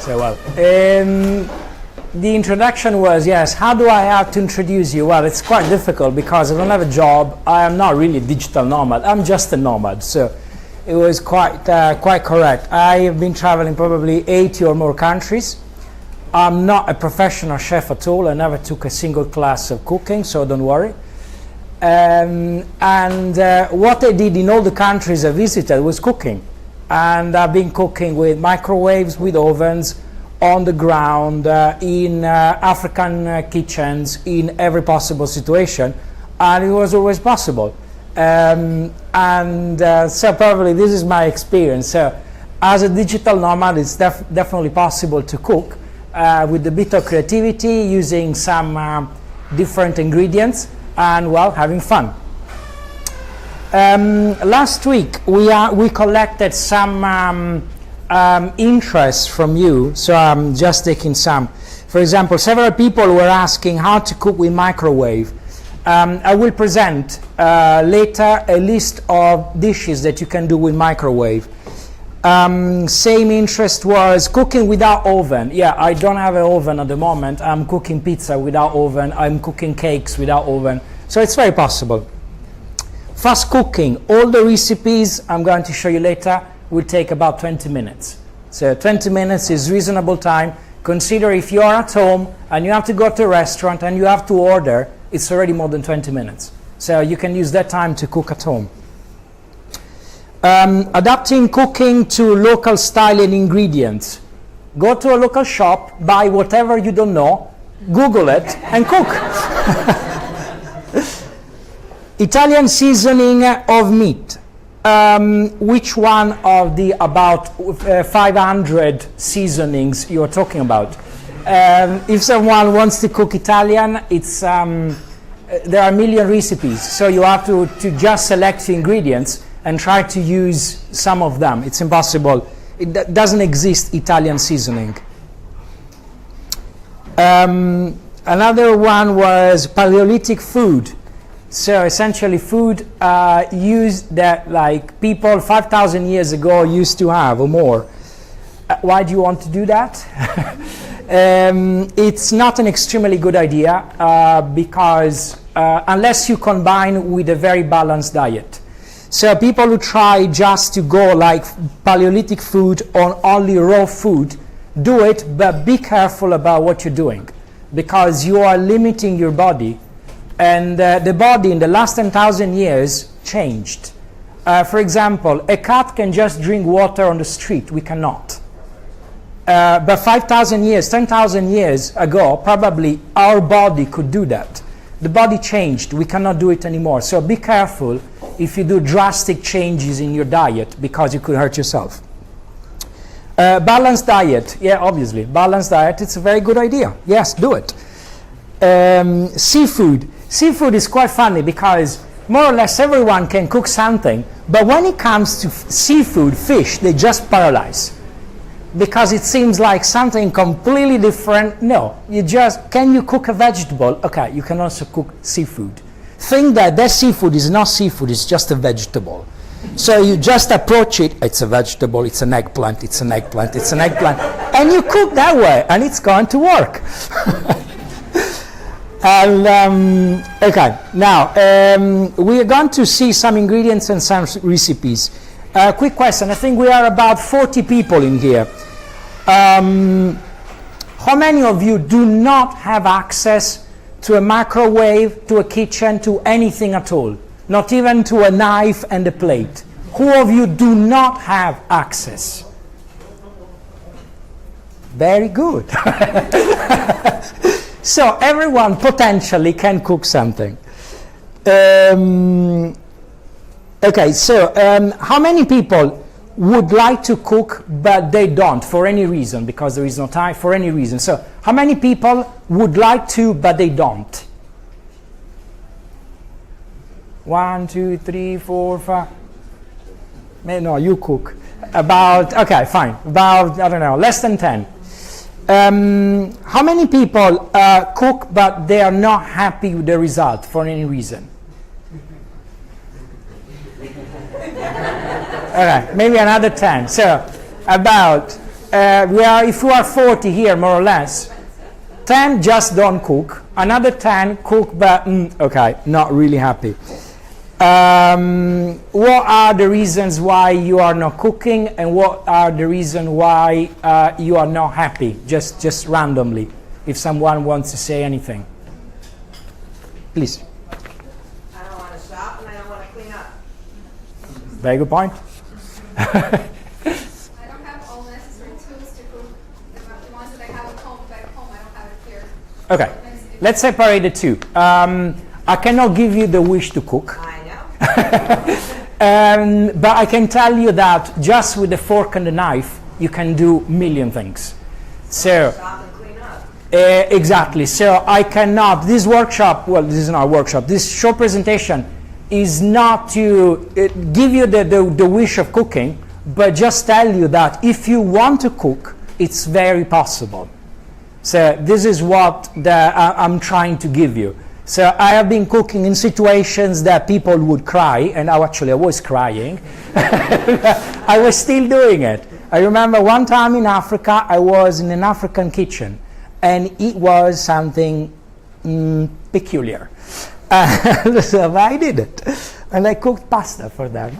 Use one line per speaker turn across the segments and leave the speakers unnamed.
So, well, the introduction was, yes, how do I have to introduce you? Well, it's quite difficult because I don't have a job. I am not really a digital nomad. I'm just a nomad. So it was quite correct. I have been traveling probably 80 or more countries. I'm not a professional chef at all. I never took a single class of cooking, so don't worry. What I did in all the countries I visited was cooking. And I've been cooking with microwaves, with ovens, on the ground, in African kitchens, in every possible situation, and it was always possible. So probably this is my experience. So as a digital nomad, it's definitely possible to cook with a bit of creativity, using some different ingredients, and, well, having fun. Last week we collected some interest from you, so I'm just taking some. For example, several people were asking how to cook with microwave. I will present later a list of dishes that you can do with microwave. Same interest was cooking without oven. Yeah, I don't have an oven at the moment. I'm cooking pizza without oven. I'm cooking cakes without oven. So it's very possible. Fast cooking, all the recipes I'm going to show you later will take about 20 minutes. So 20 minutes is reasonable time. Consider if you are at home and you have to go to a restaurant and you have to order, it's already more than 20 minutes. So you can use that time to cook at home. Adapting cooking to local style and ingredients. Go to a local shop, buy whatever you don't know, Google it, and cook. Italian seasoning of meat. Which one of the about 500 seasonings you're talking about? If someone wants to cook Italian, it's there are a million recipes, so you have to just select the ingredients and try to use some of them. It's impossible. It doesn't exist Italian seasoning. Another one was Paleolithic food. So essentially food used that like people 5,000 years ago used to have or more. Why do you want to do that? It's not an extremely good idea because unless you combine with a very balanced diet. So people who try just to go like Paleolithic food on only raw food, do it, but be careful about what you're doing because you are limiting your body. And the body in the last 10,000 years changed. For example, a cat can just drink water on the street. We cannot. But 5,000 years, 10,000 years ago, probably our body could do that. The body changed. We cannot do it anymore. So be careful if you do drastic changes in your diet because you could hurt yourself. Balanced diet. Yeah, obviously. Balanced diet, it's a very good idea. Yes, do it. Seafood. Seafood is quite funny because more or less everyone can cook something, but when it comes to seafood, fish, they just paralyze because it seems like something completely different. No, can you cook a vegetable? Okay, you can also cook seafood. Think that seafood is not seafood, it's just a vegetable. So you just approach it, it's a vegetable, it's an eggplant, it's an eggplant, it's an eggplant, and you cook that way, and it's going to work. Okay, now we are going to see some ingredients and some recipes. Quick question, I think we are about 40 people in here. How many of you do not have access to a microwave, to a kitchen, to anything at all? Not even to a knife and a plate? Who of you do not have access? Very good. So everyone potentially can cook something. Okay, so how many people would like to cook but they don't for any reason, because there is no time, for any reason? So how many people would like to but they don't? 1, 2, 3, 4, 5. No, you cook. About, okay, fine. About, I don't know, less than 10. How many people cook but they are not happy with the result for any reason? Okay, maybe another 10. So about if you are 40 here, more or less, 10 just don't cook. Another 10 cook, but okay, not really happy. What are the reasons why you are not cooking, and what are the reasons why you are not happy? Just randomly, if someone wants to say anything. Please.
I don't want to shop and I don't want to clean up.
Very good point.
I don't have all necessary tools to cook. The ones that I have at home, back home, I don't have it here.
Okay, let's separate the two. I cannot give you the wish to cook.
I know.
But I can tell you that just with the fork and the knife, you can do a million things. So,
Shop and clean up.
exactly. So I cannot, this workshop, well, this is not a workshop, this short presentation is not to give you the wish of cooking, but just tell you that if you want to cook, it's very possible. So this is what I'm trying to give you. So I have been cooking in situations that people would cry, and I was crying. I was still doing it. I remember one time in Africa, I was in an African kitchen, and it was something peculiar. So I did it, and I cooked pasta for them.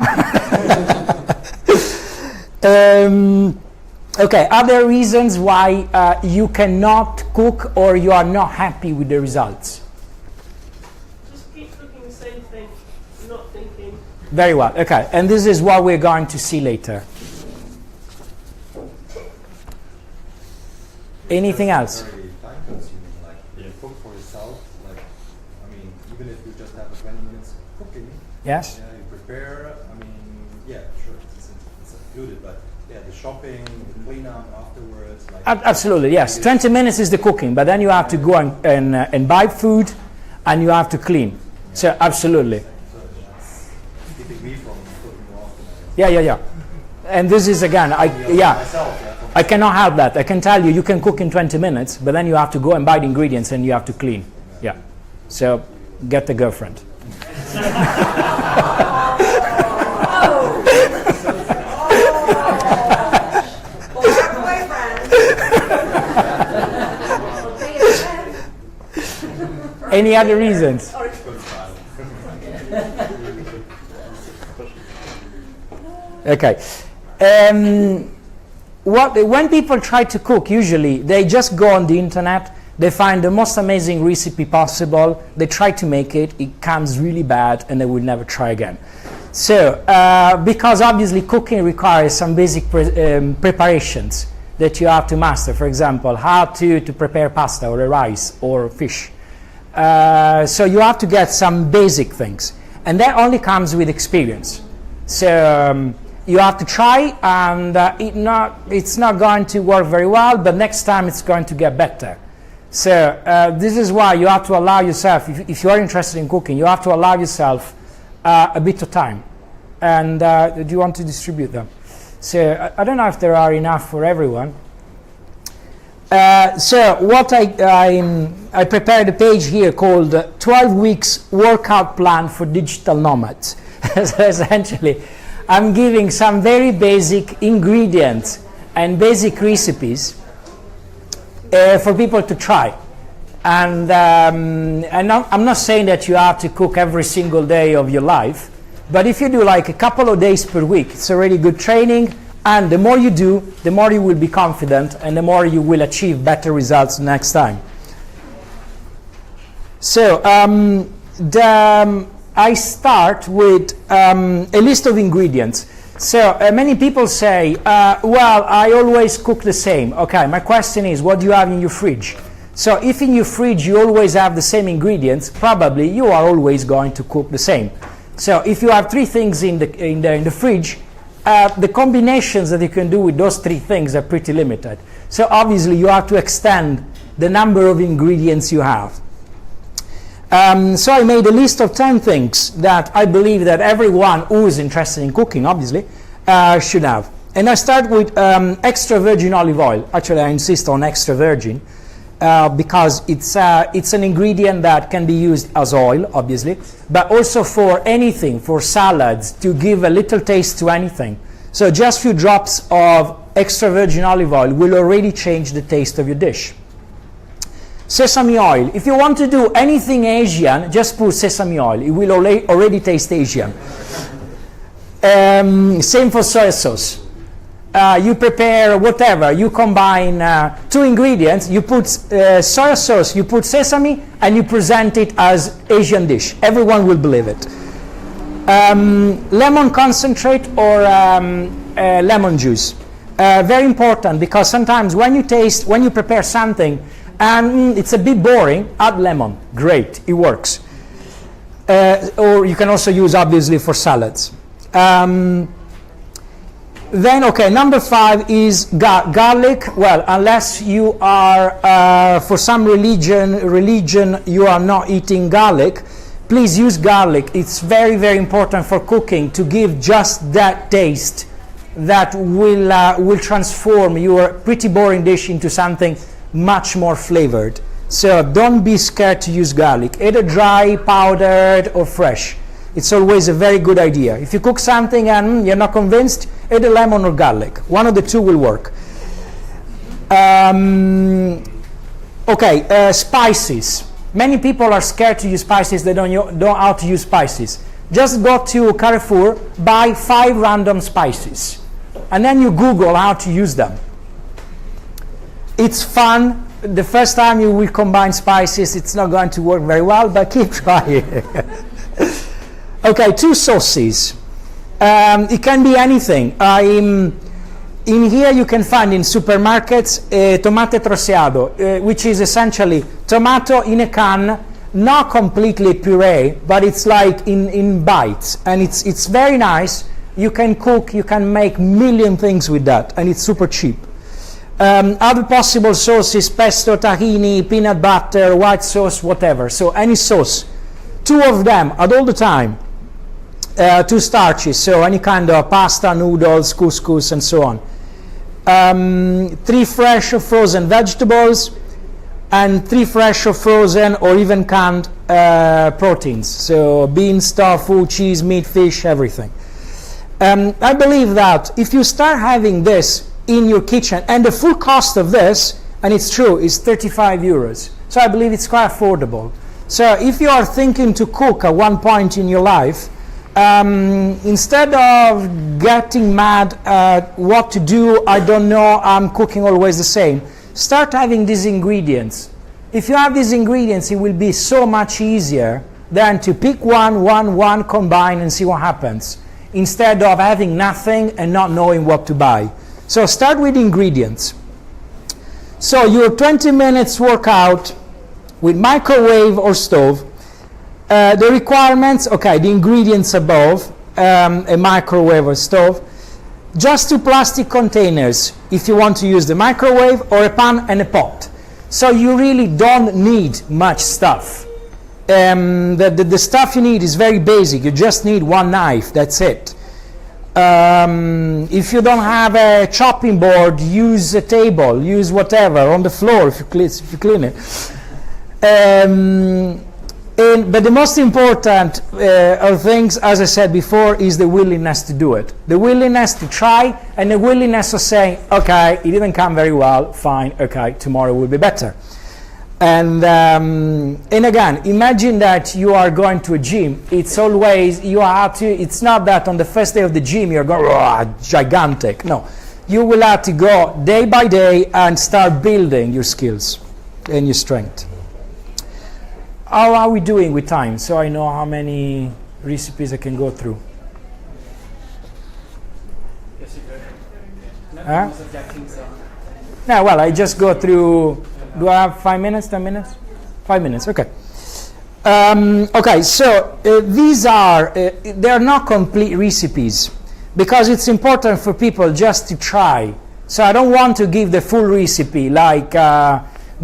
Okay, other reasons why you cannot cook or you are not happy with the results?
Just keep cooking the same thing, not thinking.
Very well, okay, and this is what we're going to see later. Anything else?
Very time consuming, like you cook for yourself, like, I mean, even if you just have 20 minutes cooking,
Yes?
you prepare, I mean, yeah, sure, it's included, but yeah, the shopping, the cleanup afterwards, like...
Absolutely, yes. 20 minutes is the cooking, but then you have to go and buy food, and you have to clean. So, absolutely.
So it's keeping me from cooking more often.
Yeah. And this is, again,
Myself,
I cannot help that. I can tell you, you can cook in 20 minutes, but then you have to go and buy the ingredients and you have to clean. Yeah. So, get a girlfriend. Any other reasons? Okay. When people try to cook, usually they just go on the internet, they find the most amazing recipe possible, they try to make it, it comes really bad, and they will never try again. So, because obviously cooking requires some basic preparations that you have to master. For example, how to prepare pasta or rice or fish. So you have to get some basic things, and that only comes with experience. So you have to try, and it's not going to work very well, but next time it's going to get better. So this is why you have to allow yourself, if you are interested in cooking, you have to allow yourself a bit of time. And do you want to distribute them? So I don't know if there are enough for everyone. So what I prepared a page here called 12 weeks workout plan for digital nomads. So essentially, I'm giving some very basic ingredients and basic recipes for people to try. And I'm not saying that you have to cook every single day of your life, but if you do like a couple of days per week, it's already good training. And the more you do, the more you will be confident, and the more you will achieve better results next time. So I start with a list of ingredients. So many people say, well, I always cook the same. Okay, my question is, what do you have in your fridge? So if in your fridge you always have the same ingredients, probably you are always going to cook the same. So if you have 3 things in the fridge, the combinations that you can do with those 3 things are pretty limited. So obviously you have to extend the number of ingredients you have. So I made a list of 10 things that I believe that everyone who is interested in cooking, obviously, should have. And I start with extra virgin olive oil. Actually, I insist on extra virgin because it's an ingredient that can be used as oil, obviously, but also for anything, for salads, to give a little taste to anything. So just few drops of extra virgin olive oil will already change the taste of your dish. Sesame oil. If you want to do anything Asian, just put sesame oil. It will already taste Asian. Same for soy sauce. You prepare whatever, you combine 2 ingredients, you put soy sauce, you put sesame, and you present it as Asian dish. Everyone will believe it. Lemon concentrate or lemon juice. Very important, because sometimes when you prepare something and it's a bit boring, add lemon. Great, it works. Or you can also use, obviously, for salads. Then, okay, number 5 is garlic. Well, unless you are, for some religion, you are not eating garlic, please use garlic. It's very, very important for cooking to give just that taste that will transform your pretty boring dish into something much more flavored. So don't be scared to use garlic, either dry, powdered, or fresh. It's always a very good idea. If you cook something and you're not convinced, either lemon or garlic. One of the two will work. Okay, spices. Many people are scared to use spices. They don't know how to use spices. Just go to Carrefour, buy 5 random spices, and then you Google how to use them. It's fun. The first time you will combine spices, it's not going to work very well, but keep trying. Okay, 2 sauces. It can be anything. In here you can find in supermarkets tomate troceado, which is essentially tomato in a can, not completely puree, but it's like in bites, and it's very nice. You can cook, you can make million things with that, and it's super cheap. Other possible sauces: pesto, tahini, peanut butter, white sauce, whatever. So any sauce. 2 of them at all the time. 2 starches, so any kind of pasta, noodles, couscous, and so on. 3 fresh or frozen vegetables, and 3 fresh or frozen or even canned proteins. So beans, tofu, cheese, meat, fish, everything. I believe that if you start having this in your kitchen, and the full cost of this, and it's true, is 35 euros. So I believe it's quite affordable. So if you are thinking to cook at one point in your life, instead of getting mad at what to do, I don't know, I'm cooking always the same, start having these ingredients. If you have these ingredients, it will be so much easier than to pick one, combine and see what happens, instead of having nothing and not knowing what to buy. So start with ingredients. So your 20 minutes workout with microwave or stove. The requirements, okay, the ingredients above, a microwave or stove. Just 2 plastic containers if you want to use the microwave, or a pan and a pot. So you really don't need much stuff. The stuff you need is very basic. You just need 1 knife, that's it. If you don't have a chopping board, use a table, use whatever on the floor if you clean it. But the most important of things, as I said before, is the willingness to do it. The willingness to try, and the willingness of saying, okay, it didn't come very well, fine, okay, tomorrow will be better. And again, imagine that you are going to a gym. It's always, it's not that on the first day of the gym you're going, gigantic. No, you will have to go day by day and start building your skills and your strength. How are we doing with time? So I know how many recipes I can go through. Huh? No, well, I just go through. Do I have 5 minutes, 10 minutes? 5 minutes, okay. Okay, so these are, they're not complete recipes, because it's important for people just to try. So I don't want to give the full recipe, like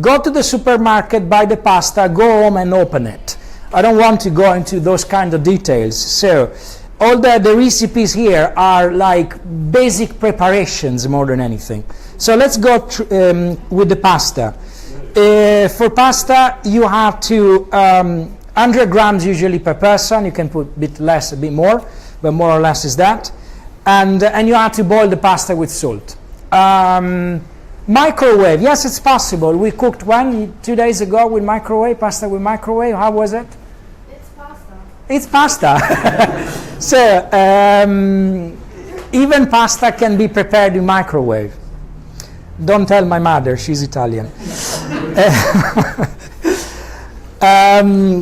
go to the supermarket, buy the pasta, go home and open it. I don't want to go into those kind of details. So all the recipes here are like basic preparations more than anything. So let's go with the pasta. For pasta, you have to 100 grams usually per person. You can put a bit less, a bit more, but more or less is that. And you have to boil the pasta with salt. Microwave, yes, it's possible. We cooked 2 days ago with microwave, pasta with microwave. How was it?
It's pasta.
It's pasta. So, even pasta can be prepared in microwave. Don't tell my mother, she's Italian.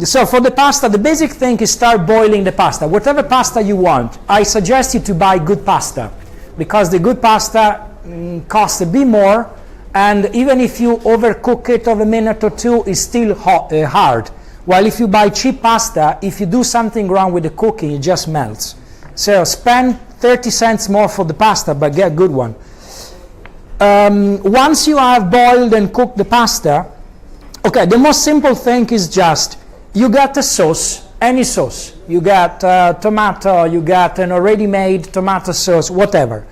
So for the pasta, the basic thing is start boiling the pasta. Whatever pasta you want, I suggest you to buy good pasta, because the good pasta costs a bit more, and even if you overcook it over a minute or two, it's still hard. While if you buy cheap pasta, if you do something wrong with the cooking, it just melts. So spend 30 cents more for the pasta, but get a good one. Once you have boiled and cooked the pasta, okay, the most simple thing is just, you got a sauce, any sauce. You got tomato, you got an already made tomato sauce, whatever.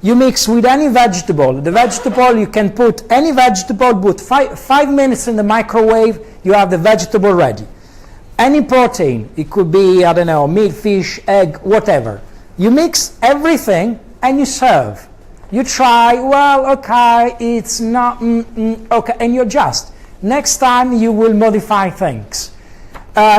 You mix with any vegetable. The vegetable, you can put any vegetable, put 5 minutes in the microwave, you have the vegetable ready. Any protein, it could be, I don't know, meat, fish, egg, whatever. You mix everything and you serve. You try, well, okay, it's not, okay, and you adjust. Next time you will modify things.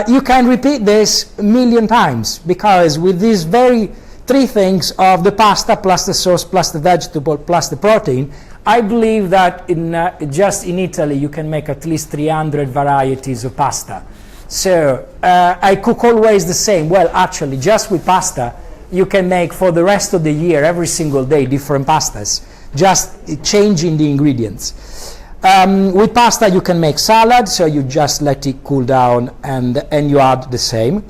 You can repeat this a million times, because with these very 3 things of the pasta plus the sauce plus the vegetable plus the protein, I believe that just in Italy you can make at least 300 varieties of pasta. So I cook always the same. Well, actually, just with pasta, you can make for the rest of the year, every single day, different pastas, just changing the ingredients. With pasta you can make salad, so you just let it cool down and you add the same.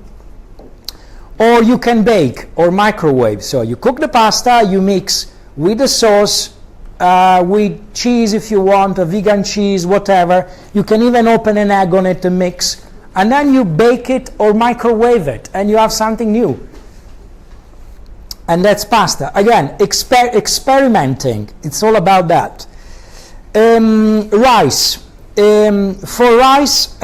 Or you can bake or microwave. So you cook the pasta, you mix with the sauce, with cheese if you want, a vegan cheese, whatever. You can even open an egg on it and mix. And then you bake it or microwave it, and you have something new. And that's pasta. Again, experimenting. It's all about that. Rice. For rice,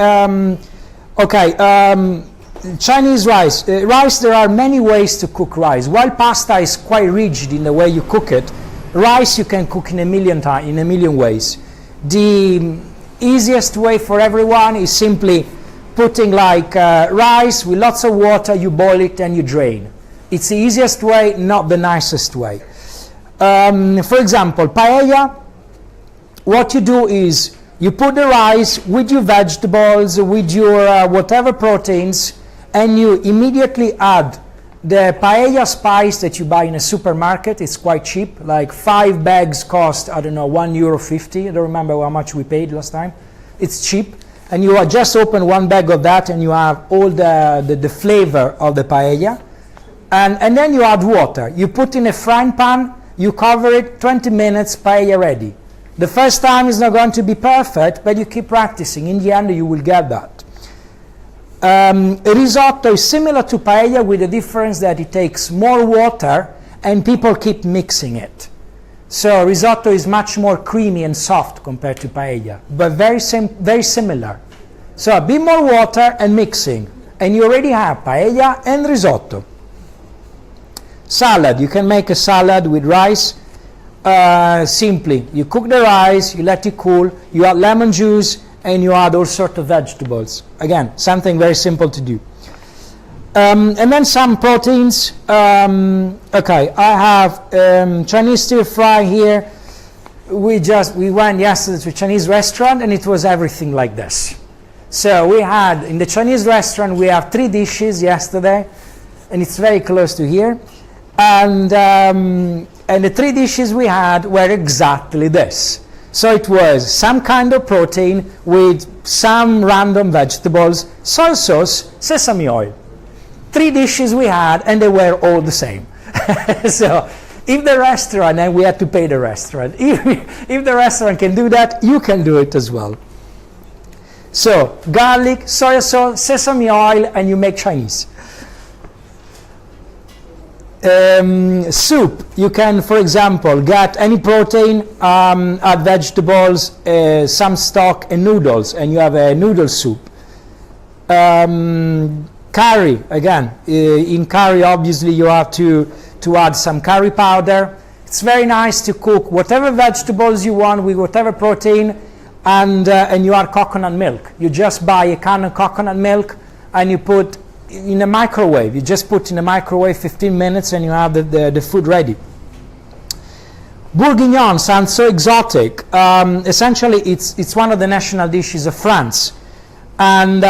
Chinese rice. Rice, there are many ways to cook rice. While pasta is quite rigid in the way you cook it, rice you can cook in a million ways. The easiest way for everyone is simply putting like rice with lots of water, you boil it and you drain. It's the easiest way, not the nicest way. For example, paella, what you do is you put the rice with your vegetables, with your whatever proteins, and you immediately add the paella spice that you buy in a supermarket. It's quite cheap, like 5 bags cost, I don't know, €1.50. I don't remember how much we paid last time. It's cheap. And you just open 1 bag of that and you have all the flavor of the paella. And then you add water. You put in a frying pan, you cover it, 20 minutes, paella ready. The first time is not going to be perfect, but you keep practicing. In the end, you will get that. Risotto is similar to paella with the difference that it takes more water and people keep mixing it. So risotto is much more creamy and soft compared to paella, but very similar. So a bit more water and mixing, and you already have paella and risotto. Salad, you can make a salad with rice. Simply, you cook the rice, you let it cool, you add lemon juice, and you add all sorts of vegetables. Again, something very simple to do. And then some proteins. Okay, I have Chinese stir fry here. We went yesterday to a Chinese restaurant, and it was everything like this. So we had, in the Chinese restaurant, we have 3 dishes yesterday, and it's very close to here. And the 3 dishes we had were exactly this. So it was some kind of protein with some random vegetables, soy sauce, sesame oil. 3 dishes we had, and they were all the same. So if the restaurant, and we had to pay the restaurant, if the restaurant can do that, you can do it as well. So garlic, soy sauce, sesame oil, and you make Chinese. Soup, you can, for example, get any protein, add vegetables, some stock, and noodles, and you have a noodle soup. Curry, again, in curry obviously you have to add some curry powder. It's very nice to cook whatever vegetables you want with whatever protein, and you add coconut milk. You just buy a can of coconut milk and you put in a microwave. You just put in a microwave 15 minutes and you have the food ready. Bourguignon sounds so exotic. Essentially, it's one of the national dishes of France. And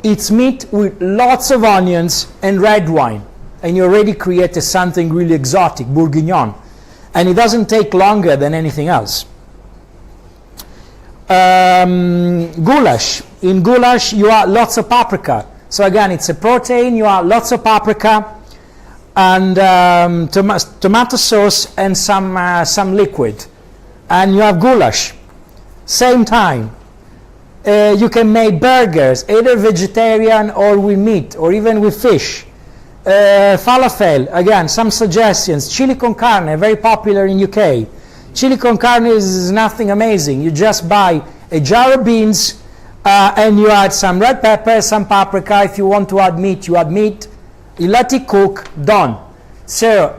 it's meat with lots of onions and red wine. And you already created something really exotic, bourguignon. And it doesn't take longer than anything else. Goulash. In goulash, you add lots of paprika. So again, it's a protein. You add lots of paprika and tomato sauce and some liquid. And you have goulash. Same time. You can make burgers, either vegetarian or with meat, or even with fish. Falafel, again, some suggestions. Chili con carne, very popular in UK. Chili con carne is nothing amazing. You just buy a jar of beans and you add some red pepper, some paprika. If you want to add meat, you add meat. You let it cook, done. So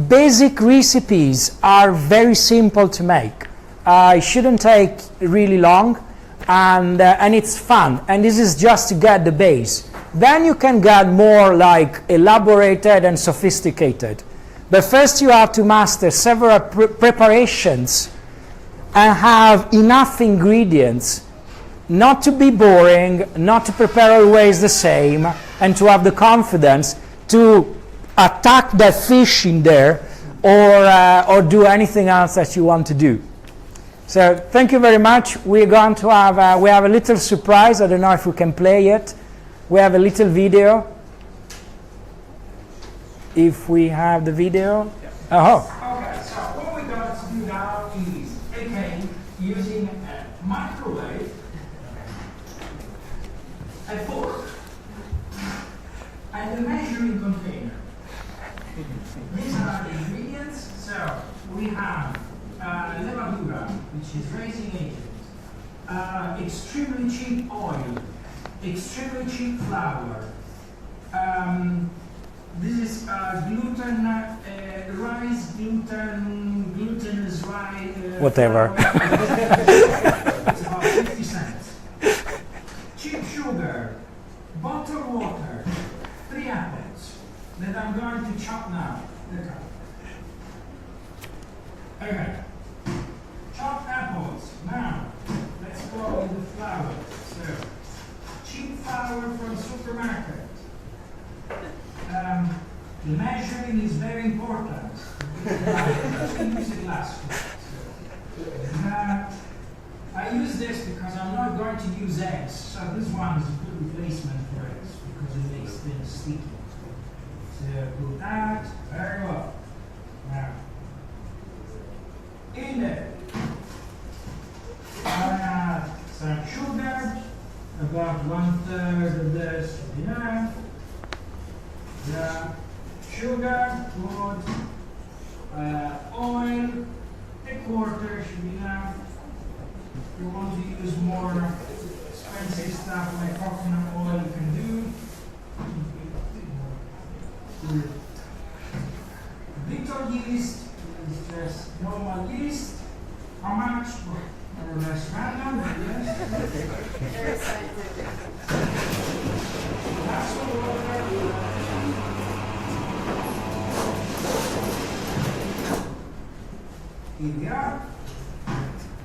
basic recipes are very simple to make. It shouldn't take really long, and it's fun. And this is just to get the base. Then you can get more like elaborated and sophisticated. But first you have to master several preparations and have enough ingredients not to be boring, not to prepare always the same, and to have the confidence to attack that fish in there or do anything else that you want to do. So thank you very much. We're going to have we have a little surprise. I don't know if we can play it. We have a little video. If we have the video. Oh.
Okay, so what we're going to do now is, again, using a microwave, a fork, and a measuring container. These are the ingredients. So we have levadura, which is raising agent, extremely cheap oil, extremely cheap flour. This is gluten, rice, glutinous rice.
Whatever.
It's about 50 cents. Cheap sugar, bottled water, 3 apples that I'm going to chop now. Okay. Chopped apples. Now, let's go with the flour. So, cheap flour from supermarket. The measuring is very important. Use a glass. I use this because I'm not going to use eggs. So this one is a good replacement for eggs because it makes things sticky. So put that very well. Now, in there, I add some sugar, about 1/3 of this should be enough. The sugar, good. Oil, 1/4 should be enough. If you want to use more expensive stuff like coconut oil, you can do. Little yeast is just normal yeast. How much? More or less random, yes.
Very scientific.
That's all water. Here we are.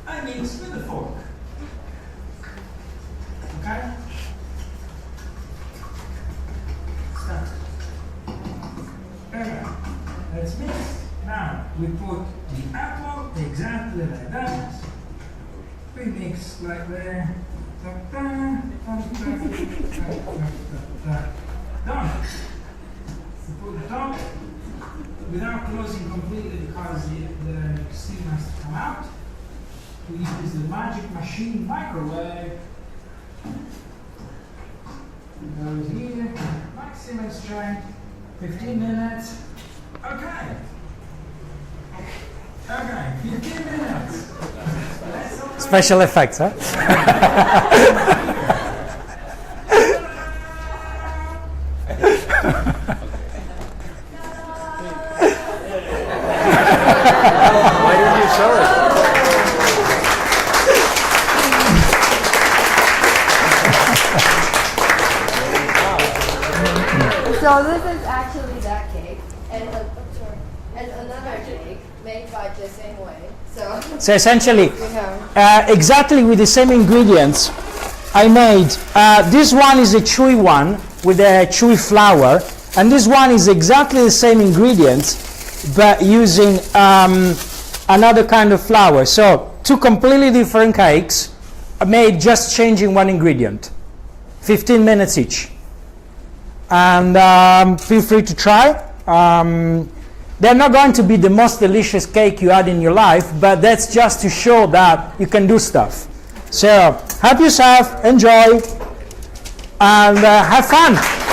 I mix with a fork. Okay? Start. Okay. Let's mix. Now we put the apple exactly like that. We mix like there. Done. We put the top without closing completely because the steam has to come out. We use the magic machine microwave. It goes here, maximum strength, 15 minutes. Okay. Okay, 15 minutes.
Special effects, huh?
made by the same way. So,
So essentially,
you know.
exactly with the same ingredients, I made, this one is a chewy one with a chewy flour, and this one is exactly the same ingredients, but using another kind of flour. So two completely different cakes made just changing one ingredient. 15 minutes each. And feel free to try. They're not going to be the most delicious cake you had in your life, but that's just to show that you can do stuff. So help yourself, enjoy, and have fun.